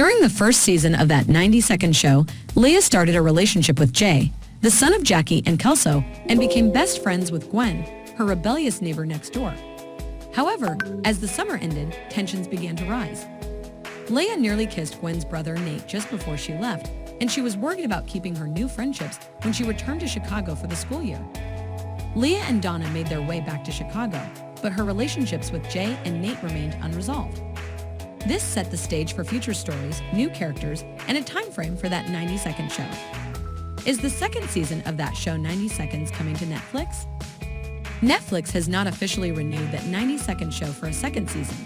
During the first season of that 90-second show, Leah started a relationship with Jay, the son of Jackie and Kelso, and became best friends with Gwen, her rebellious neighbor next door. However, as the summer ended, tensions began to rise. Leah nearly kissed Gwen's brother Nate just before she left, and she was worried about keeping her new friendships when she returned to Chicago for the school year. Leah and Donna made their way back to Chicago, but her relationships with Jay and Nate remained unresolved. This set the stage for future stories, new characters, and a time frame for that 90-second show. Is the second season of that show 90 Seconds coming to Netflix? Netflix has not officially renewed that 90-second show for a second season.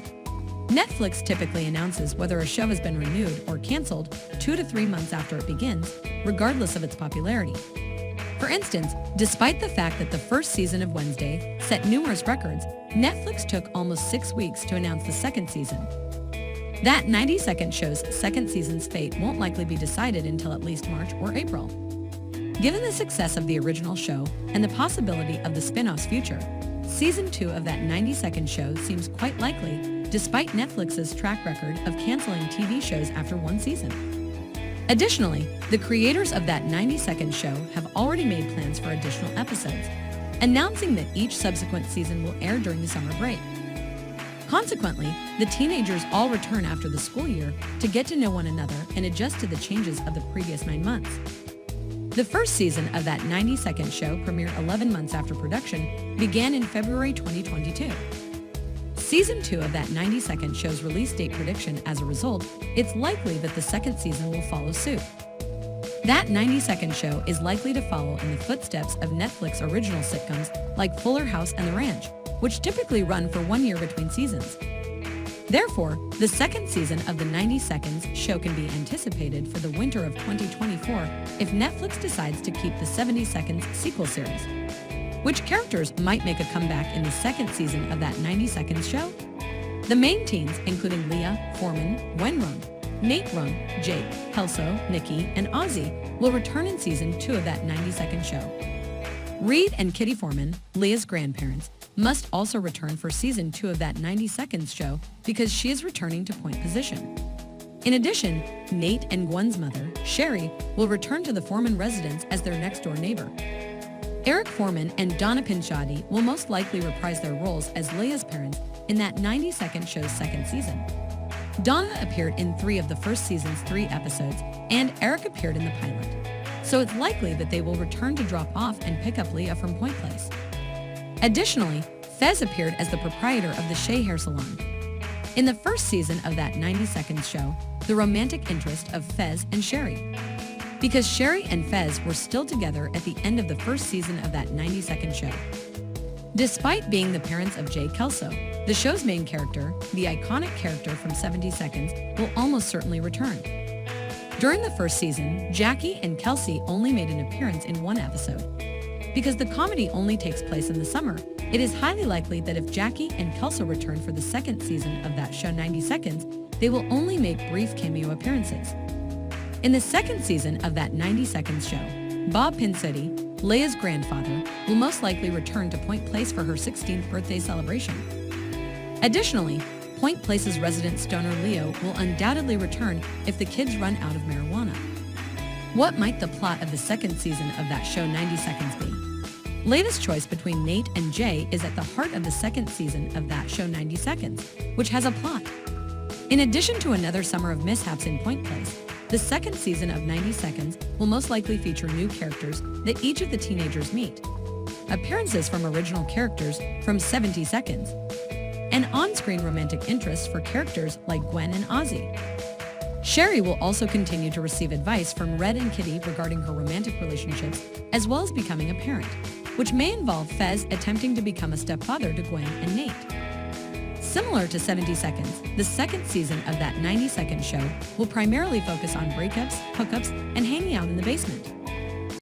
Netflix typically announces whether a show has been renewed or canceled 2 to 3 months after it begins, regardless of its popularity. For instance, despite the fact that the first season of Wednesday set numerous records, Netflix took almost 6 weeks to announce the second season. That 90-second show's second season's fate won't likely be decided until at least March or April. Given the success of the original show and the possibility of the spin-off's future, Season 2 of that 90-second show seems quite likely, despite Netflix's track record of canceling TV shows after one season. Additionally, the creators of that 90-second show have already made plans for additional episodes, announcing that each subsequent season will air during the summer break. Consequently, the teenagers all return after the school year to get to know one another and adjust to the changes of the previous 9 months. The first season of that 90-second show premiered 11 months after production began in February 2022. Season 2 of that 90-second show's release date prediction as a result, it's likely that the second season will follow suit. That 90-second show is likely to follow in the footsteps of Netflix original sitcoms like Fuller House and The Ranch, which typically run for 1 year between seasons. Therefore, the second season of the 90 Seconds show can be anticipated for the winter of 2024 if Netflix decides to keep the 70 Seconds sequel series. Which characters might make a comeback in the second season of that 90 Seconds show? The main teens, including Leah, Foreman, Gwen Rung, Nate Rung, Jake, Kelso, Nikki, and Ozzy, will return in Season 2 of that 90-second show. Reed and Kitty Foreman, Leah's grandparents, must also return for Season 2 of that 90 Seconds show because she is returning to point position. In addition, Nate and Gwen's mother, Sherry, will return to the Foreman residence as their next-door neighbor. Eric Foreman and Donna Pinchadi will most likely reprise their roles as Leah's parents in that 90-second show's second season. Donna appeared in 3 of the first season's 3 episodes, and Eric appeared in the pilot. So it's likely that they will return to drop off and pick up Leah from Point Place. Additionally, Fez appeared as the proprietor of the Shea Hair Salon. In the first season of that 90 Seconds show, the romantic interest of Fez and Sherry. Because Sherry and Fez were still together at the end of the first season of that 90-second show. Despite being the parents of Jay Kelso, the show's main character, the iconic character from 70 Seconds, will almost certainly return. During the first season, Jackie and Kelsey only made an appearance in 1 episode. Because the comedy only takes place in the summer, it is highly likely that if Jackie and Kelso return for the second season of that show 90 Seconds, they will only make brief cameo appearances. In the second season of that 90 Seconds show, Bob Pinsetti, Leah's grandfather, will most likely return to Point Place for her 16th birthday celebration. Additionally, Point Place's resident stoner Leo will undoubtedly return if the kids run out of marijuana. What might the plot of the second season of that show 90 Seconds be? Latest choice between Nate and Jay is at the heart of the second season of that show 90 Seconds, which has a plot. In addition to another summer of mishaps in Point Place, the second season of 90 Seconds will most likely feature new characters that each of the teenagers meet, appearances from original characters from 70 Seconds, and on-screen romantic interests for characters like Gwen and Ozzy. Sherry will also continue to receive advice from Red and Kitty regarding her romantic relationships, as well as becoming a parent, which may involve Fez attempting to become a stepfather to Gwen and Nate. Similar to 70 Seconds, the second season of that 90-second show will primarily focus on breakups, hookups, and hanging out in the basement.